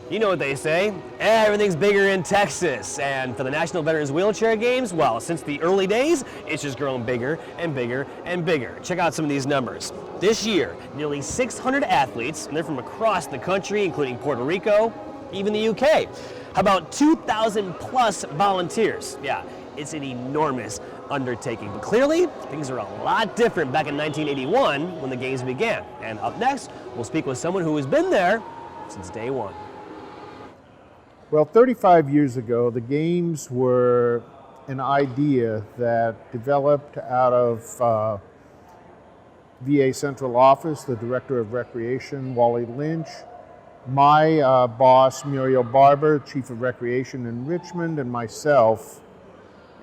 You know what they say, everything's bigger in Texas. And for the National Veterans Wheelchair Games, well, since the early days, it's just grown bigger and bigger and bigger. Check out some of these numbers. This year, nearly 600 athletes, and they're from across the country, including Puerto Rico, even the UK. How about 2,000 plus volunteers? Yeah, it's an enormous undertaking. But clearly, things are a lot different back in 1981 when the games began. And up next, we'll speak with someone who has been there since day one. Well, 35 years ago, the games were an idea that developed out of VA Central Office, the Director of Recreation, Wally Lynch, my boss, Muriel Barber, Chief of Recreation in Richmond, and myself.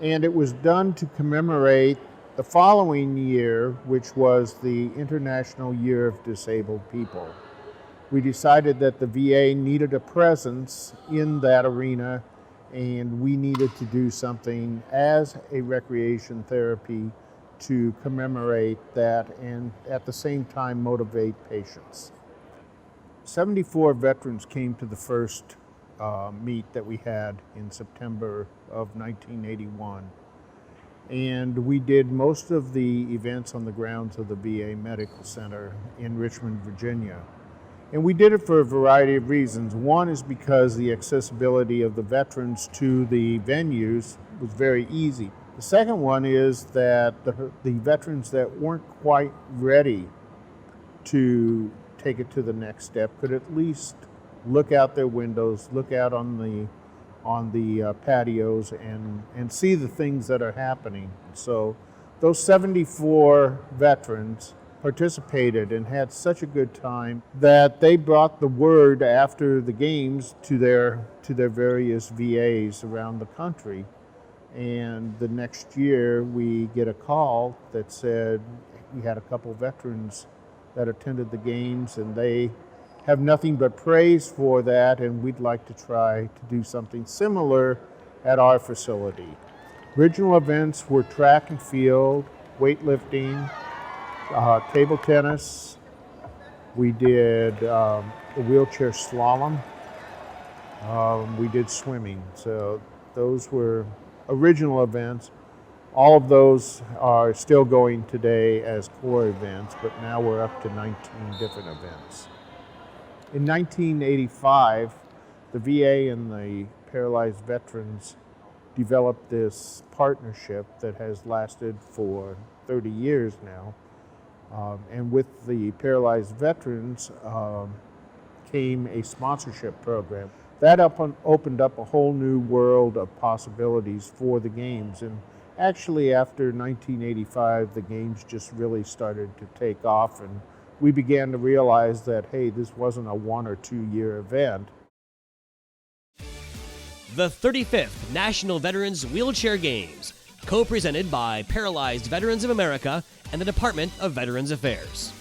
And it was done to commemorate the following year, which was the International Year of Disabled People. We decided that the VA needed a presence in that arena, and we needed to do something as a recreation therapy to commemorate that and at the same time motivate patients. 74 veterans came to the first meet that we had in September of 1981. And we did most of the events on the grounds of the VA Medical Center in Richmond, Virginia. And we did it for a variety of reasons. One is because the accessibility of the veterans to the venues was very easy. The second one is that the veterans that weren't quite ready to take it to the next step could at least look out their windows, look out on the patios and see the things that are happening. So those 74 veterans participated and had such a good time that they brought the word after the games to their various VAs around the country. And the next year we get a call that said we had a couple veterans that attended the games and they have nothing but praise for that, and we'd like to try to do something similar at our facility. Original events were track and field, weightlifting, table tennis. We did a wheelchair slalom. We did swimming. So those were original events. All of those are still going today as core events, but now we're up to 19 different events. In 1985, the VA and the Paralyzed veterans developed this partnership that has lasted for 30 years now. And with the Paralyzed veterans came a sponsorship program. That opened up a whole new world of possibilities for the games. And actually, after 1985, the games just really started to take off, and we began to realize that, hey, this wasn't a 1 or 2 year event. The 35th National Veterans Wheelchair Games, co-presented by Paralyzed Veterans of America and the Department of Veterans Affairs.